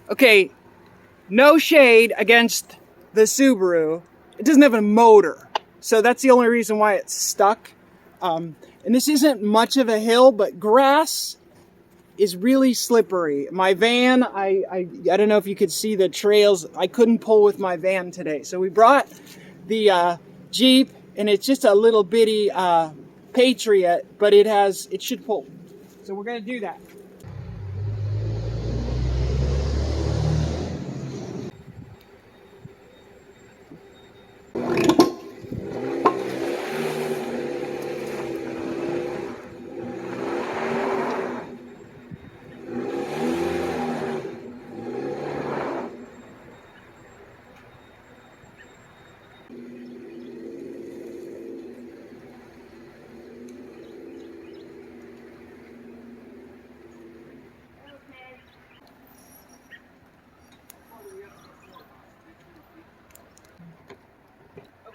Okay, no shade against the Subaru. It doesn't have a motor, so that's the only reason why it's stuck. And this isn't much of a hill, but grass is really slippery. My van, I don't know if you could see the trails. I couldn't pull with my van today, so we brought the Jeep, and it's just a little bitty Patriot, but it should pull. So we're gonna do that.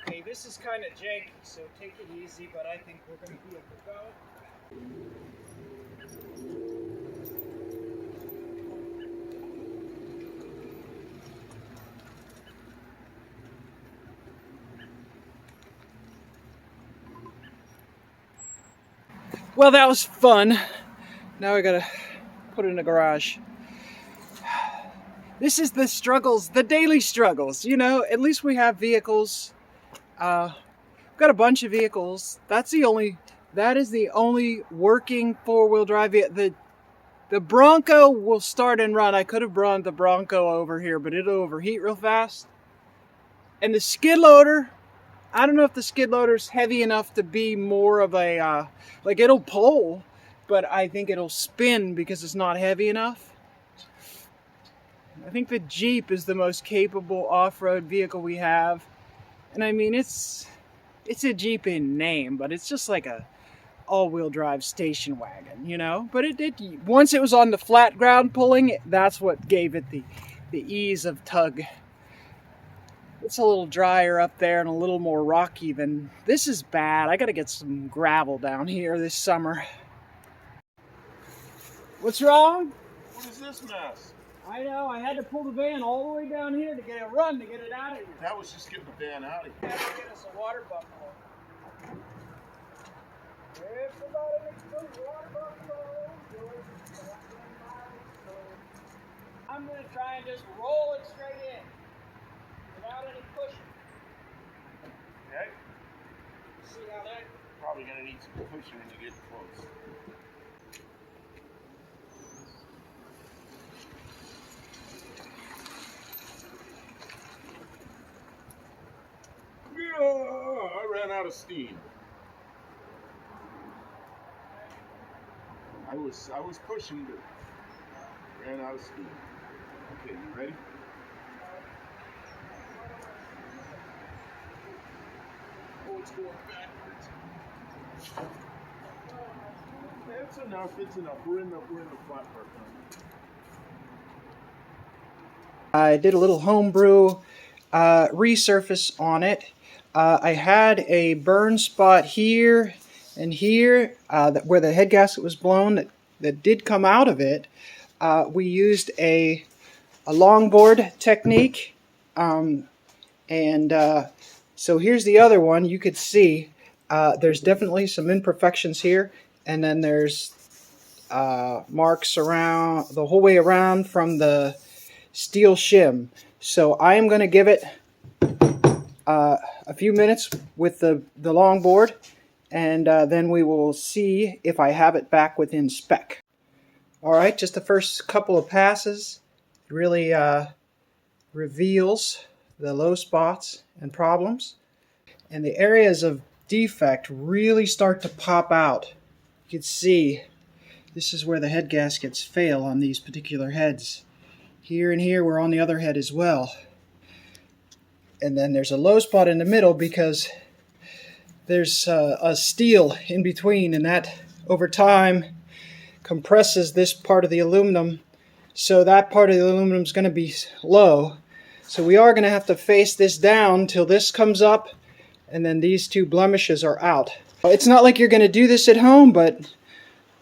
Okay, this is kind of janky, so take it easy, but I think we're going to be able to go. Well, that was fun. Now I gotta put it in the garage. This is the struggles, the daily struggles, you know. At least we have vehicles. We've got a bunch of vehicles. That is the only working four-wheel drive vehicle. The Bronco will start and run. I could have brought the Bronco over here, but it'll overheat real fast. And the skid loader, I don't know if the skid loader's heavy enough to be more of a, like it'll pull, but I think it'll spin because it's not heavy enough. I think the Jeep is the most capable off-road vehicle we have. And I mean, it's a Jeep in name, but it's just like a all-wheel drive station wagon, you know? But once it was on the flat ground pulling, that's what gave it the ease of tug. It's a little drier up there and a little more rocky than this. Is bad. I gotta get some gravel down here this summer. What's wrong? What is this mess? I know, I had to pull the van all the way down here to get it run, to get it out of here. That was just getting the van out of here. I had to get us a water buffalo. Everybody needs some water buffalo. I'm going to try and just roll it straight in without any pushing. Okay? See how that... Probably going to need some pushing when you get close. I ran out of steam. I was pushing, but ran out of steam. Okay, you ready? Oh, it's going backwards. It's enough. It's enough. We're in the flat part now. I did a little homebrew resurface on it. I had a burn spot here and here where the head gasket was blown that did come out of it. We used a longboard technique, so here's the other one. You could see there's definitely some imperfections here, and then there's marks around the whole way around from the steel shim. So I am going to give it a few minutes with the longboard, and then we will see if I have it back within spec. Alright, just the first couple of passes really reveals the low spots and problems, and the areas of defect really start to pop out. You can see this is where the head gaskets fail on these particular heads. Here and here we're on the other head as well. And then there's a low spot in the middle because there's a steel in between, and that over time compresses this part of the aluminum, so that part of the aluminum is going to be low. So we are going to have to face this down till this comes up, and then these two blemishes are out. It's not like you're going to do this at home, but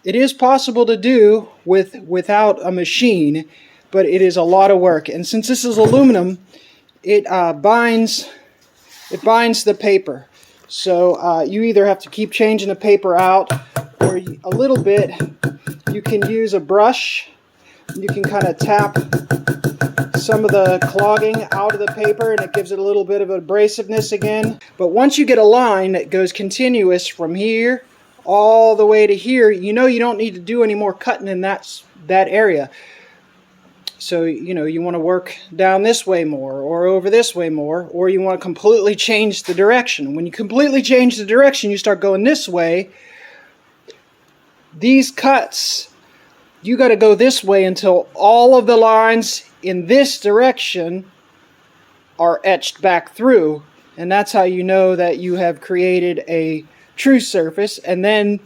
it is possible to do without a machine. but it is a lot of work. And since this is aluminum, it binds the paper. So you either have to keep changing the paper out, or a little bit, you can use a brush. You can kind of tap some of the clogging out of the paper, and it gives it a little bit of abrasiveness again. But once you get a line that goes continuous from here all the way to here, you know you don't need to do any more cutting in that area. So, you know, you want to work down this way more, or over this way more, or you want to completely change the direction. When you completely change the direction, you start going this way. These cuts, you got to go this way until all of the lines in this direction are etched back through. And that's how you know that you have created a true surface. And then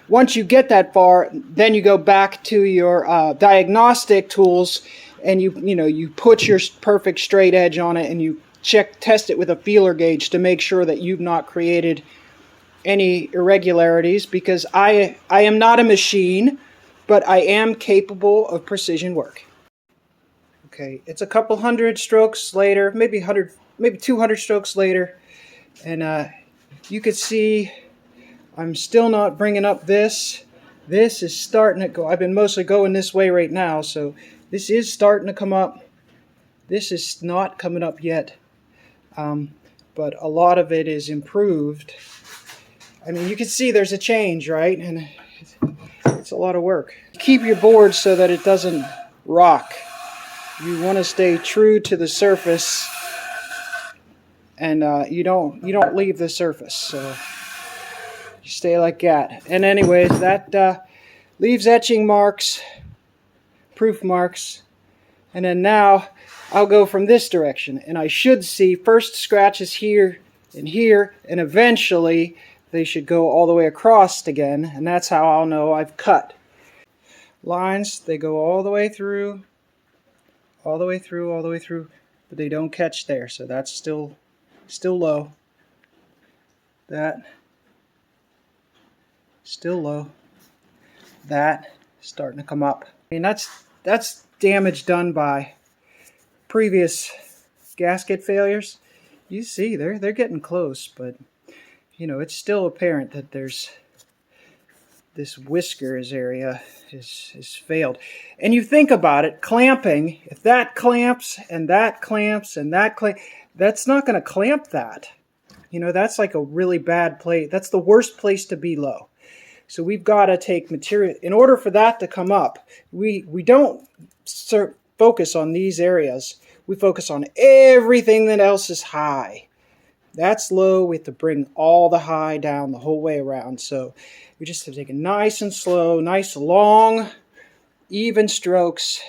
once you get that far, then you go back to your diagnostic tools, and you put your perfect straight edge on it, and you test it with a feeler gauge to make sure that you've not created any irregularities, because I am not a machine, but I am capable of precision work. Okay, it's a couple hundred strokes later, maybe 200 strokes later, and you can see I'm still not bringing up this. This is starting to go. I've been mostly going this way right now, so this is starting to come up. This is not coming up yet, but a lot of it is improved. I mean, you can see there's a change, right? And it's a lot of work. Keep your board so that it doesn't rock. You want to stay true to the surface, and you don't leave the surface. So you stay like that. And anyways, that leaves etching marks, proof marks, and then now I'll go from this direction, and I should see first scratches here, and eventually they should go all the way across again, and that's how I'll know I've cut. Lines, they go all the way through, all the way through, but they don't catch there, so that's still low. That, still low. That, starting to come up. I mean, that's damage done by previous gasket failures. You see, they're getting close, but you know, it's still apparent that there's this whiskers area is failed. And you think about it, clamping, if that clamps and that clamps and that clamps, that's not going to clamp that. You know, that's like a really bad place. That's the worst place to be low. So we've got to take material. In order for that to come up, we don't focus on these areas. We focus on everything that else is high. That's low. We have to bring all the high down the whole way around. So we just have to take it nice and slow, nice long, even strokes.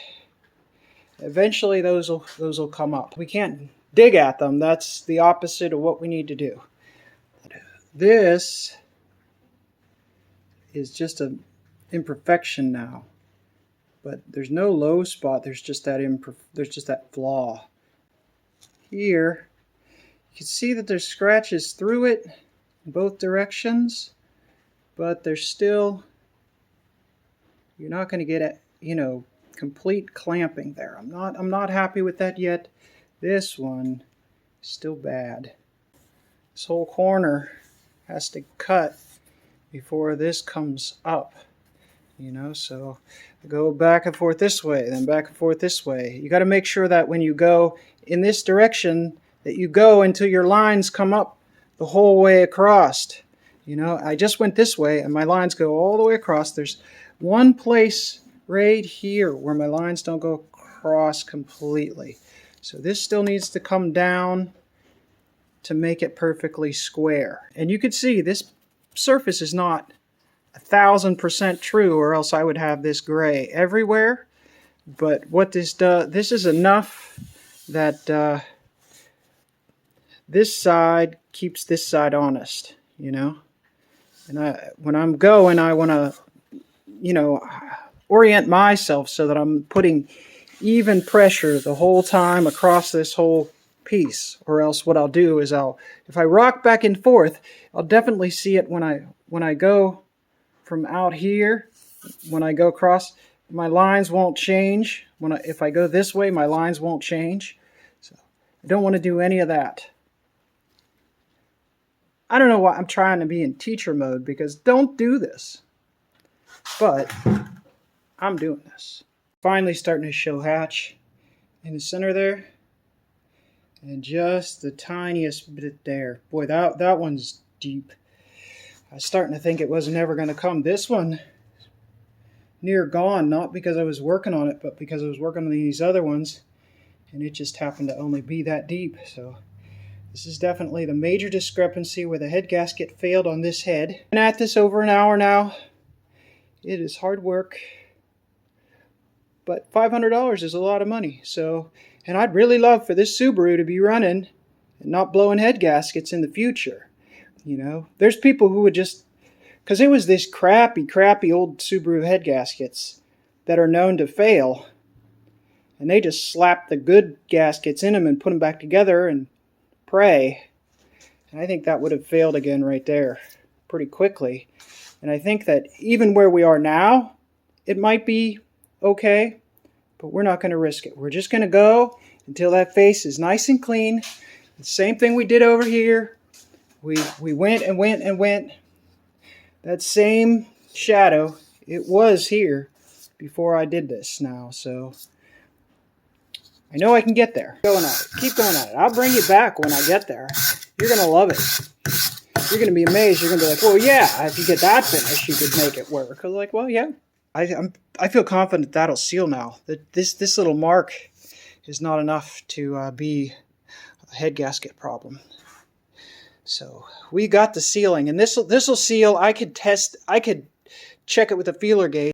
Eventually those will come up. We can't dig at them. That's the opposite of what we need to do. This is just an imperfection now, but there's no low spot. There's just that flaw. Here, you can see that there's scratches through it in both directions, but there's still, you're not going to get it, you know, complete clamping there. I'm not happy with that yet. This one is still bad. This whole corner has to cut before this comes up, you know, so I go back and forth this way, then back and forth this way. You got to make sure that when you go in this direction that you go until your lines come up the whole way across. You know, I just went this way and my lines go all the way across. There's one place right here where my lines don't go across completely. So this still needs to come down to make it perfectly square. And you can see this surface is not 1000% true, or else I would have this gray everywhere. But what this does, this is enough that this side keeps this side honest, you know. And when I'm going, I want to, you know, orient myself so that I'm putting even pressure the whole time across this whole piece. Or else what I'll do is if I rock back and forth, I'll definitely see it when I go from out here, when I go across, My lines won't change. If I go this way, my lines won't change. So I don't want to do any of that. I don't know why I'm trying to be in teacher mode, because don't do this. But I'm doing this. Finally starting to show hatch in the center there. And just the tiniest bit there. Boy, that one's deep. I was starting to think it was never going to come. This one, near gone, not because I was working on it, but because I was working on these other ones. And it just happened to only be that deep. So this is definitely the major discrepancy where the head gasket failed on this head. Been at this over an hour now. It is hard work. But $500 is a lot of money. So, and I'd really love for this Subaru to be running and not blowing head gaskets in the future. You know, there's people who would just, because it was this crappy old Subaru head gaskets that are known to fail. And they just slap the good gaskets in them and put them back together and pray. And I think that would have failed again right there pretty quickly. And I think that even where we are now, it might be okay, but we're not going to risk it. We're just going to go until that face is nice and clean. The same thing we did over here. We went and went and went. That same shadow, it was here before I did this now. So I know I can get there. Going at it. Keep going at it. I'll bring you back when I get there. You're going to love it. You're going to be amazed. You're going to be like, well, yeah, if you get that finished, you could make it work. I'm like, well, yeah. I feel confident that'll seal now. That this little mark is not enough to be a head gasket problem. So we got the sealing, and this will seal. I could check it with a feeler gauge.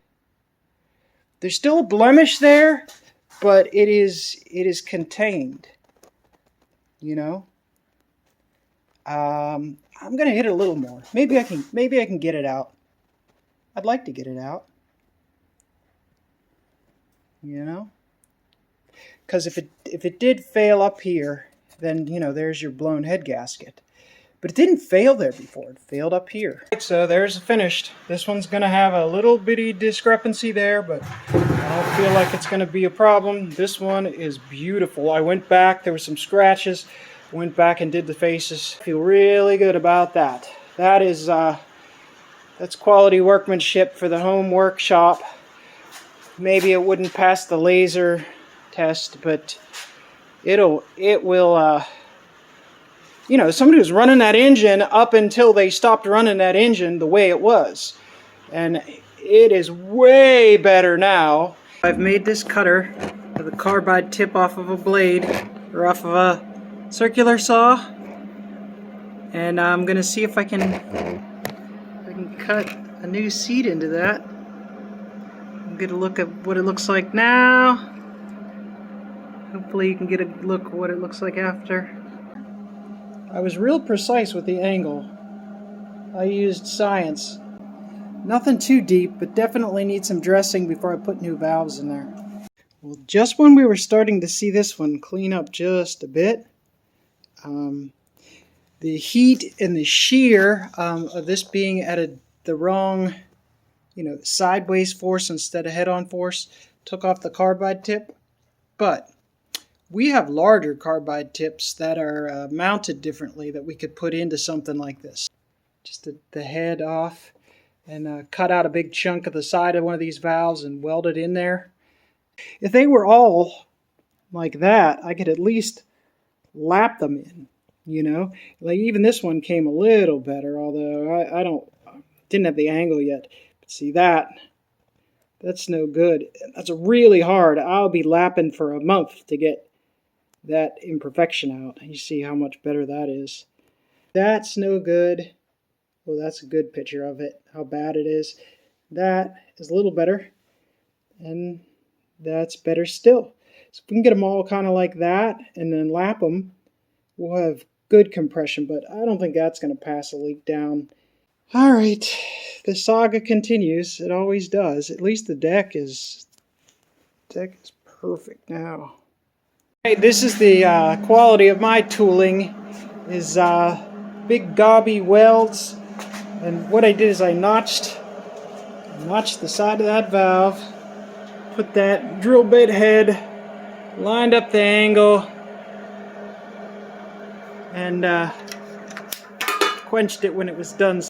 There's still a blemish there, but it is contained. You know. I'm gonna hit it a little more. Maybe I can get it out. I'd like to get it out. You know, because if it did fail up here, then you know there's your blown head gasket. But it didn't fail there before. It failed up here. So there's finished. This one's gonna have a little bitty discrepancy there, but I don't feel like it's gonna be a problem. This one is beautiful. I went back. There were some scratches. Went back and did the faces. I feel really good about that. That is that's quality workmanship for the home workshop. Maybe it wouldn't pass the laser test, but it will. You know, somebody was running that engine up until they stopped running that engine the way it was, and it is way better now. I've made this cutter with a carbide tip off of a blade or off of a circular saw, and I'm gonna see if I can cut a new seat into that. Get a look at what it looks like now. Hopefully you can get a look at what it looks like after. I was real precise with the angle. I used science. Nothing too deep, but definitely need some dressing before I put new valves in there. Well, just when we were starting to see this one clean up just a bit, the heat and the shear of this being at the wrong, sideways force instead of head-on force took off the carbide tip. But we have larger carbide tips that are mounted differently that we could put into something like this. Just the head off and cut out a big chunk of the side of one of these valves and weld it in there. If they were all like that, I could at least lap them in, Like even this one came a little better, although I didn't have the angle yet. But see that's no good. That's really hard. I'll be lapping for a month to get that imperfection out. You see how much better that is. That's no good. Well, that's a good picture of it, how bad it is. That is a little better, and that's better still. So if we can get them all kind of like that and then lap them, we'll have good compression, but I don't think that's going to pass a leak down. All right, the saga continues. It always does. At least the deck is perfect now. Hey, this is the quality of my tooling, is big gobby welds. And what I did is I notched the side of that valve Put that drill bit head, lined up the angle, and quenched it when it was done.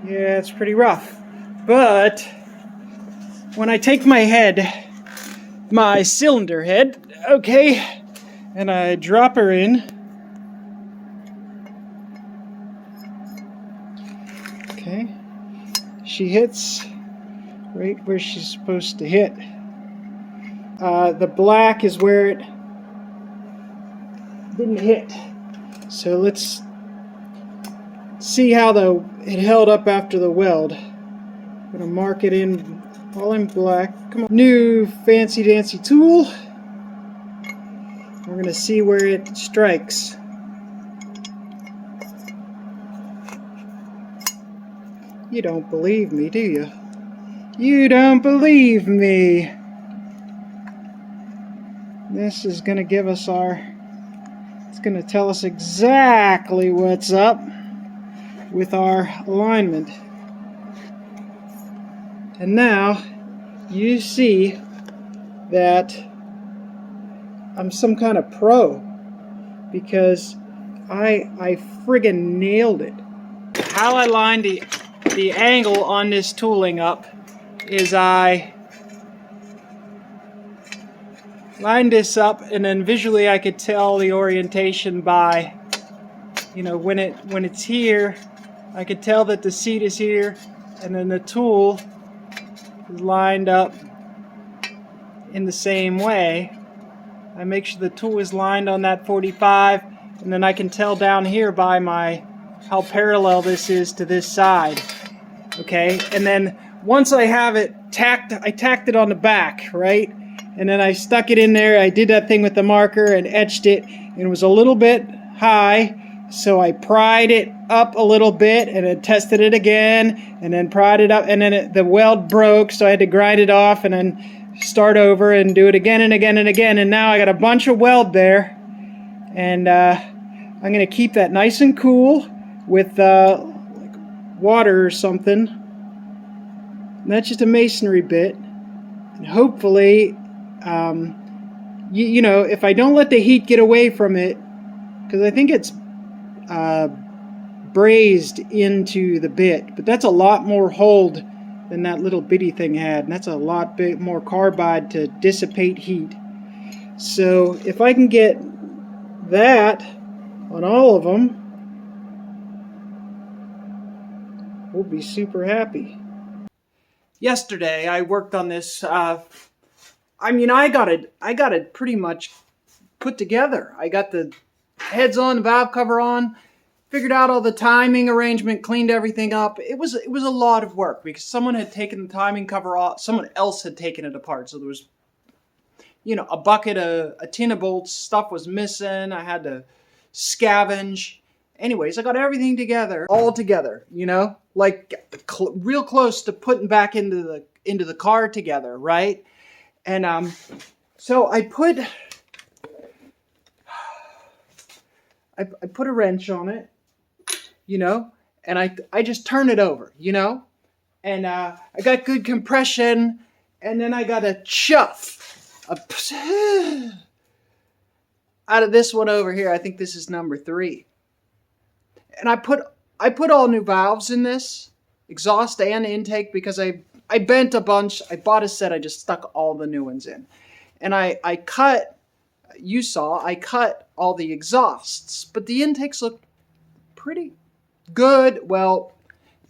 Yeah, it's pretty rough. But when I take my head, my cylinder head, okay, and I drop her in, okay, she hits right where she's supposed to hit. The black is where it didn't hit. So let's see how it held up after the weld. I'm gonna mark it in all in black. Come on. New fancy dancy tool. We're gonna see where it strikes. You don't believe me, do you? You don't believe me. This is gonna give us it's gonna tell us exactly what's up with our alignment. And now you see that I'm some kind of pro because I friggin' nailed it. How I lined the angle on this tooling up is I lined this up, and then visually I could tell the orientation by, you know, when it's here, I could tell that the seat is here, and then the tool is lined up in the same way. I make sure the tool is lined on that 45, and then I can tell down here by how parallel this is to this side. Okay, and then once I have it tacked, I tacked it on the back, right? And then I stuck it in there. I did that thing with the marker and etched it, and it was a little bit high, so I pried it up a little bit and then tested it again, and then pried it up, and then the weld broke, so I had to grind it off and then start over and do it again and again and again. And now I got a bunch of weld there, and I'm gonna keep that nice and cool with like water or something. And that's just a masonry bit, and hopefully you know, if I don't let the heat get away from it, because I think it's brazed into the bit, but that's a lot more hold than that little bitty thing had, and that's a lot more carbide to dissipate heat. So if I can get that on all of them, we'll be super happy. Yesterday I worked on this. I mean, I got it pretty much put together. I got the heads on, the valve cover on, figured out all the timing arrangement, cleaned everything up. It was a lot of work because someone had taken the timing cover off, someone else had taken it apart. So there was, you know, a bucket, a tin of bolts, stuff was missing. I had to scavenge. Anyways, I got everything together, all together, you know, like real close to putting back into the car together, right? And so I put a wrench on it, you know, and I just turn it over, you know, and I got good compression, and then I got a chuff out of this one over here. I think this is number 3, and I put all new valves in this, exhaust and intake, because I bent a bunch. I bought a set. I just stuck all the new ones in. And I cut, you saw, I cut all the exhausts. But the intakes look pretty good. Well,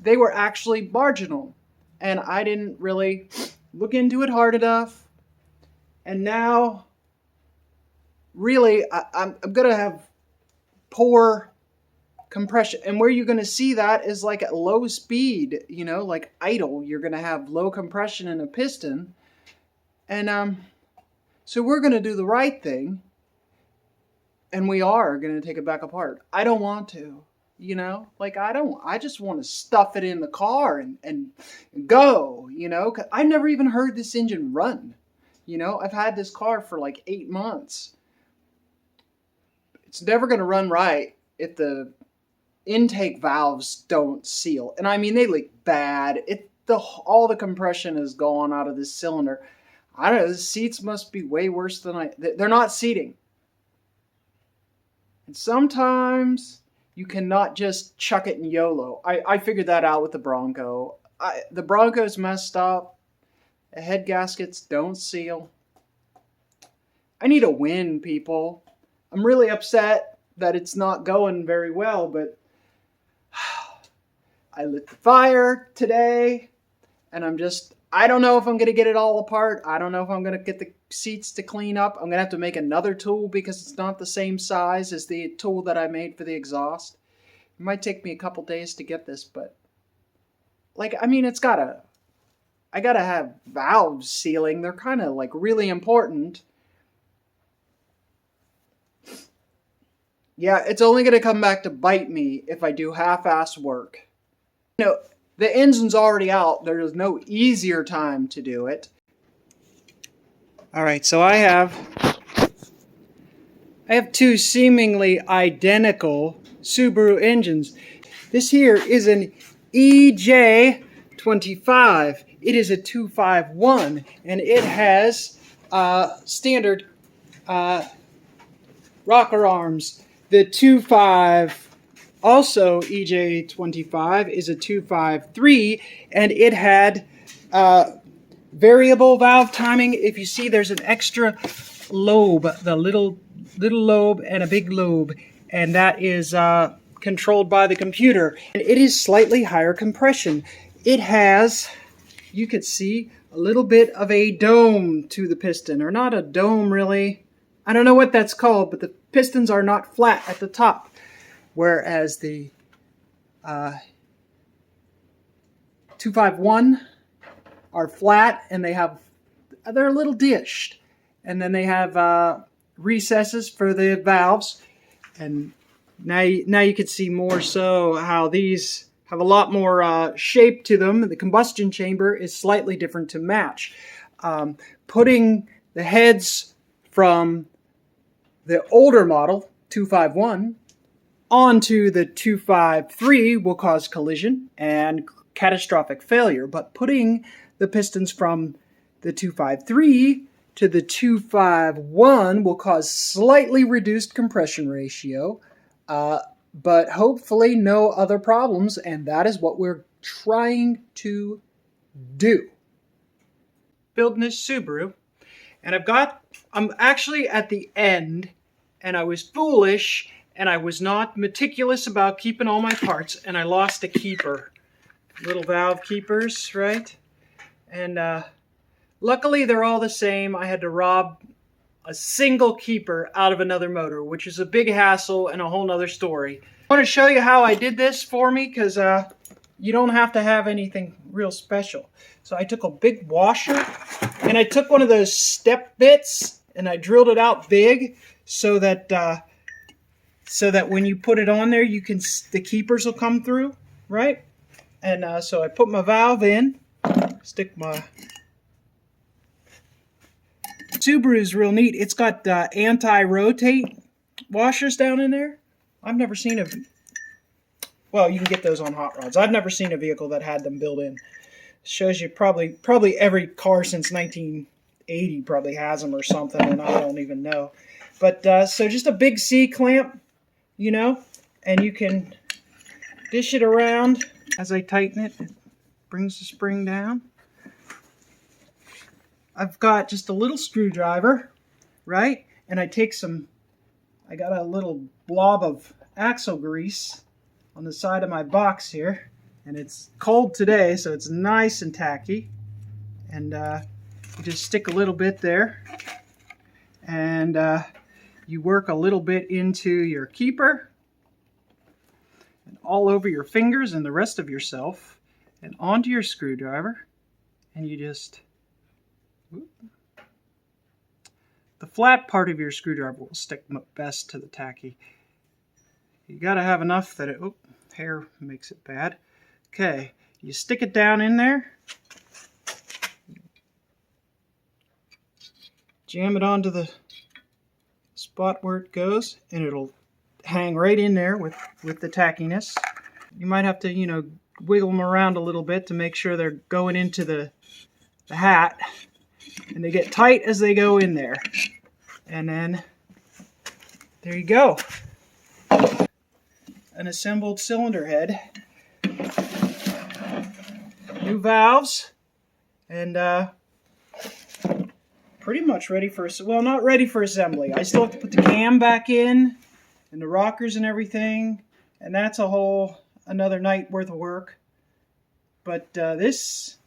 they were actually marginal. And I didn't really look into it hard enough. And now, really, I'm going to have poor compression, and where you're going to see that is like at low speed, you know, like idle, you're going to have low compression in a piston. And so we're going to do the right thing, and we are going to take it back apart. I don't want to, you know, like I just want to stuff it in the car and go, you know, 'cause I've never even heard this engine run. You know, I've had this car for like 8 months. It's never going to run right if the intake valves don't seal. And I mean, they leak bad. All the compression is gone out of this cylinder. I don't know, the seats must be way worse than they're not seating. And sometimes you cannot just chuck it in YOLO. I figured that out with the Bronco. The Bronco's messed up. The head gaskets don't seal. I need a win, people. I'm really upset that it's not going very well, but I lit the fire today, and I don't know if I'm going to get it all apart. I don't know if I'm going to get the seats to clean up. I'm going to have to make another tool because it's not the same size as the tool that I made for the exhaust. It might take me a couple days to get this, but like, I mean, I gotta have valves sealing. They're kind of like really important. Yeah, it's only going to come back to bite me if I do half-ass work. You know, the engine's already out. There's no easier time to do it. All right, so I have two seemingly identical Subaru engines. This here is an EJ25. It is a 251, and it has standard rocker arms. The 25 also EJ25 is a 253, and it had variable valve timing. If you see, there's an extra lobe, the little lobe and a big lobe, and that is controlled by the computer. And it is slightly higher compression. It has, you could see, a little bit of a dome to the piston, or not a dome really. I don't know what that's called, but the pistons are not flat at the top, whereas the 251 are flat, and they're a little dished, and then they have recesses for the valves. And now you can see more so how these have a lot more shape to them. The combustion chamber is slightly different to match. Putting the heads from the older model 251 onto the 253 will cause collision and catastrophic failure, but putting the pistons from the 253 to the 251 will cause slightly reduced compression ratio, but hopefully no other problems, and that is what we're trying to do. Building this Subaru, and I'm actually at the end, and I was foolish, and I was not meticulous about keeping all my parts, and I lost a keeper. Little valve keepers, right? And luckily they're all the same. I had to rob a single keeper out of another motor, which is a big hassle and a whole nother story. I want to show you how I did this for me, because you don't have to have anything real special. So I took a big washer, and I took one of those step bits, and I drilled it out big so that when you put it on there, the keepers will come through, right? And so I put my valve in, stick my... Subaru's real neat. It's got anti-rotate washers down in there. I've never seen well, you can get those on hot rods. I've never seen a vehicle that had them built in. Shows you probably every car since 1980 probably has them or something, and I don't even know. But so just a big C-clamp, you know, and you can dish it around. As I tighten it, it brings the spring down. I've got just a little screwdriver, right? And I got a little blob of axle grease on the side of my box here. And it's cold today, so it's nice and tacky. And you just stick a little bit there. And you work a little bit into your keeper. And all over your fingers and the rest of yourself. And onto your screwdriver. And you just... The flat part of your screwdriver will stick best to the tacky. You got to have enough that hair makes it bad. Okay, you stick it down in there. Jam it onto the spot where it goes, and it'll hang right in there with the tackiness. You might have to, wiggle them around a little bit to make sure they're going into the hat. And they get tight as they go in there. And then, there you go. An assembled cylinder head. New valves. And pretty much ready for, well, not ready for assembly. I still have to put the cam back in and the rockers and everything. And that's a whole another night worth of work. But that's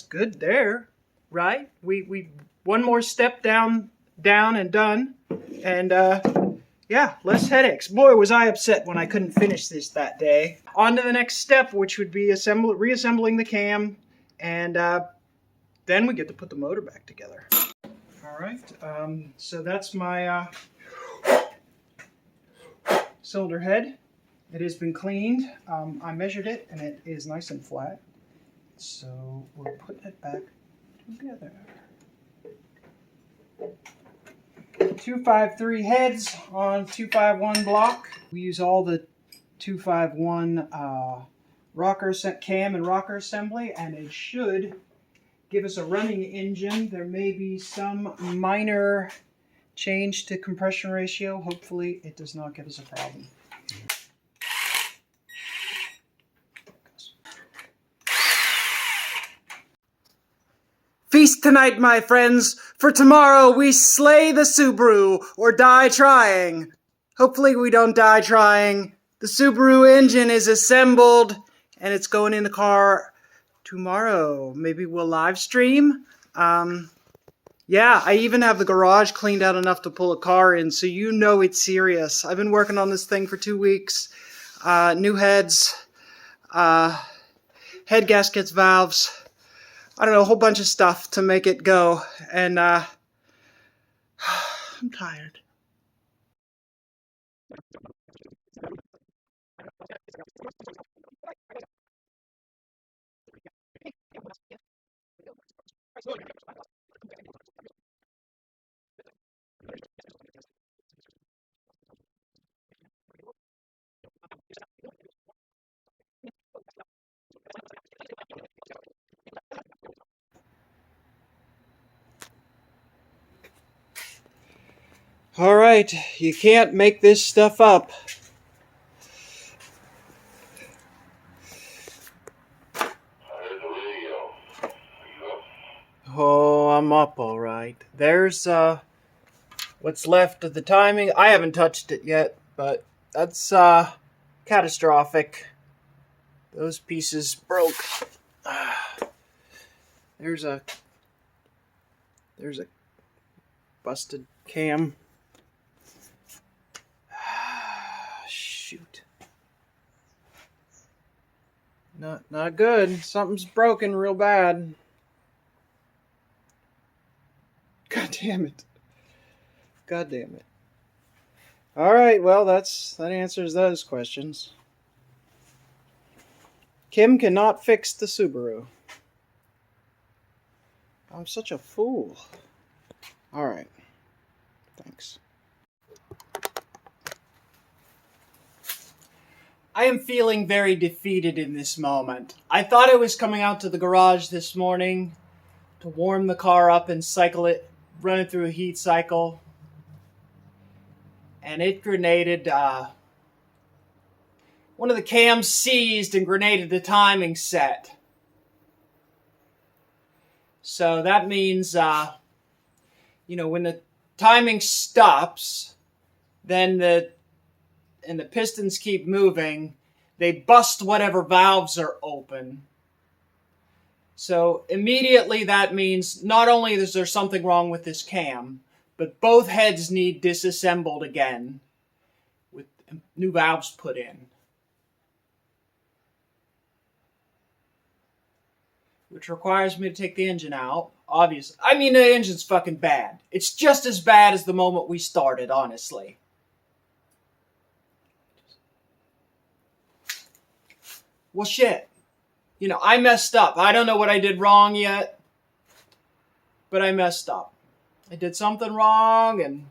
good there, right? We one more step down and done. And yeah, less headaches. Boy, was I upset when I couldn't finish this that day. On to the next step, which would be reassembling the cam. And then we get to put the motor back together. All right, so that's my cylinder head. It has been cleaned. I measured it and it is nice and flat. So we'll put it back together. 253 heads on 251 block. We use all the 251 rocker cam and rocker assembly, and it should give us a running engine. There may be some minor change to compression ratio. Hopefully it does not give us a problem. Feast tonight, my friends, for tomorrow we slay the Subaru or die trying. Hopefully we don't die trying. The Subaru engine is assembled and it's going in the car tomorrow. Maybe we'll live stream. Yeah, I even have the garage cleaned out enough to pull a car in, so you know it's serious. I've been working on this thing for 2 weeks. New heads, head gaskets, valves, I don't know, a whole bunch of stuff to make it go. And I'm tired. All right, you can't make this stuff up. Oh, I'm up all right. There's what's left of the timing. I haven't touched it yet, but that's catastrophic. Those pieces broke. There's a busted cam. Shoot. Not good. Something's broken real bad. God damn it. God damn it. All right, well, that answers those questions. Kim cannot fix the Subaru. I'm such a fool. All right. Thanks. I am feeling very defeated in this moment. I thought I was coming out to the garage this morning to warm the car up and cycle it, run it through a heat cycle. And it grenaded, one of the cams seized and grenaded the timing set. So that means, when the timing stops, then the pistons keep moving, they bust whatever valves are open. So immediately that means not only is there something wrong with this cam, but both heads need disassembled again with new valves put in. Which requires me to take the engine out, obviously. I mean, the engine's fucking bad. It's just as bad as the moment we started, honestly. Well, shit. I messed up. I don't know what I did wrong yet, but I messed up. I did something wrong, and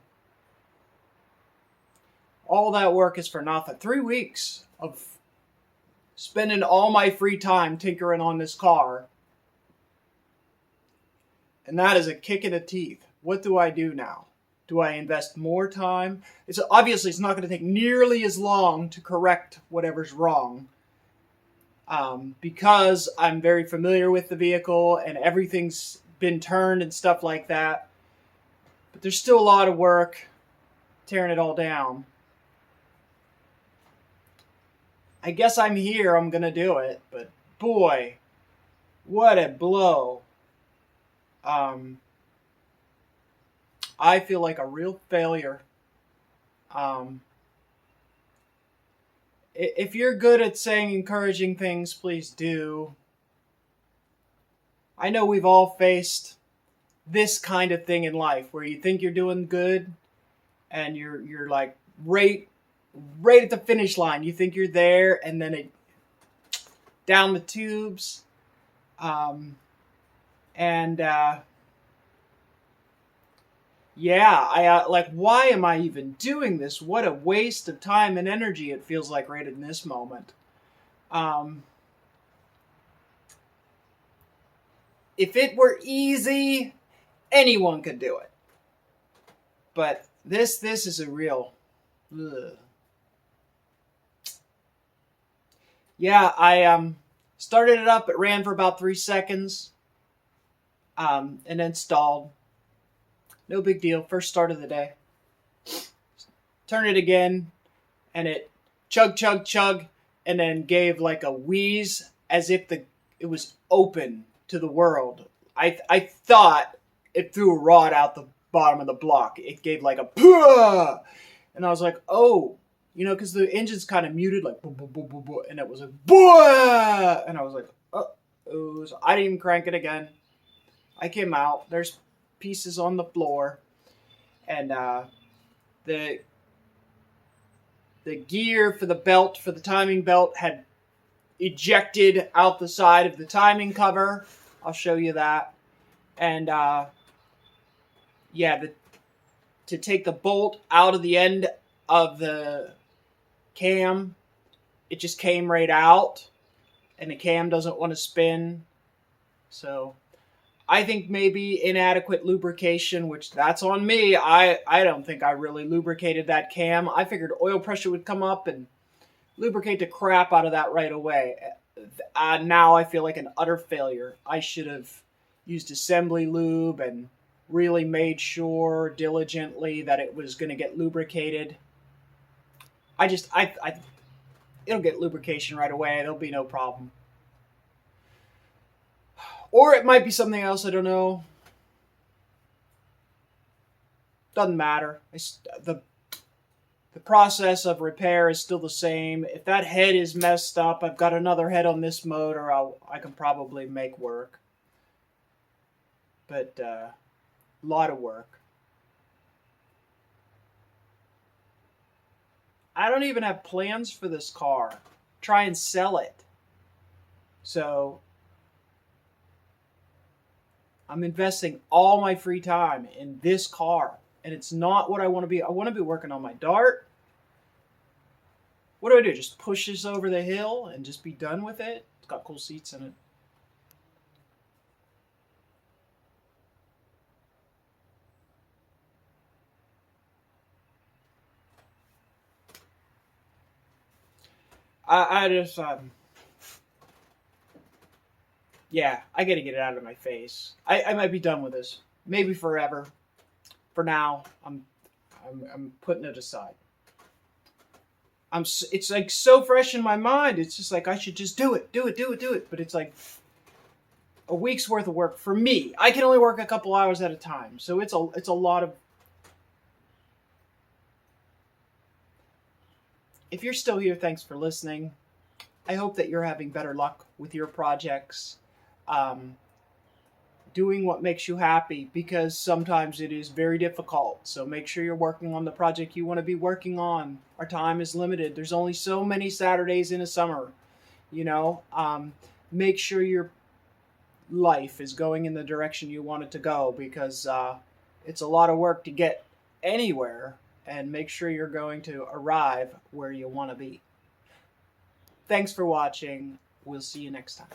all that work is for nothing. 3 weeks of spending all my free time tinkering on this car. And that is a kick in the teeth. What do I do now? Do I invest more time? It's obviously it's not going to take nearly as long to correct whatever's wrong, because I'm very familiar with the vehicle and everything's been turned and stuff like that. But there's still a lot of work tearing it all down. I guess I'm here. I'm going to do it. But boy, what a blow. I feel like a real failure. If you're good at saying encouraging things, please do. I know we've all faced this kind of thing in life where you think you're doing good and you're like right at the finish line. You think you're there, and then it down the tubes. Yeah, I like, why am I even doing this? What a waste of time and energy it feels like right in this moment. If it were easy, anyone could do it. But this is a real... Ugh. Yeah, I started it up. It ran for about 3 seconds, and then stalled. No big deal. First start of the day. Turn it again, and it chug, and then gave like a wheeze as if it was open to the world. I thought it threw a rod out the bottom of the block. It gave like a Pah! And I was like, oh, because the engine's kind of muted, like boom, boom, boom, boom, boom, and it was like Bwah! And I was like, oh, so I didn't even crank it again. I came out. There's pieces on the floor, and the gear for the belt, for the timing belt, had ejected out the side of the timing cover. I'll show you that. And to take the bolt out of the end of the cam, it just came right out, and the cam doesn't want to spin. So I think maybe inadequate lubrication, which that's on me. I don't think I really lubricated that cam. I figured oil pressure would come up and lubricate the crap out of that right away. Now I feel like an utter failure. I should have used assembly lube and really made sure diligently that it was going to get lubricated. It'll get lubrication right away. There'll be no problem. Or it might be something else, I don't know. Doesn't matter. The process of repair is still the same. If that head is messed up, I've got another head on this motor I can probably make work. But a lot of work. I don't even have plans for this car. Try and sell it. So I'm investing all my free time in this car. And it's not what I want to be. I want to be working on my Dart. What do? Just push this over the hill and just be done with it? It's got cool seats in it. I just, yeah, I gotta get it out of my face. I might be done with this. Maybe forever. For now, I'm putting it aside. It's like so fresh in my mind. It's just like I should just do it. But it's like a week's worth of work for me. I can only work a couple hours at a time, so it's a lot of. If you're still here, thanks for listening. I hope that you're having better luck with your projects. Doing what makes you happy, because sometimes it is very difficult. So make sure you're working on the project you want to be working on. Our time is limited. There's only so many Saturdays in a summer. Make sure your life is going in the direction you want it to go, because it's a lot of work to get anywhere, and make sure you're going to arrive where you want to be. Thanks for watching. We'll see you next time.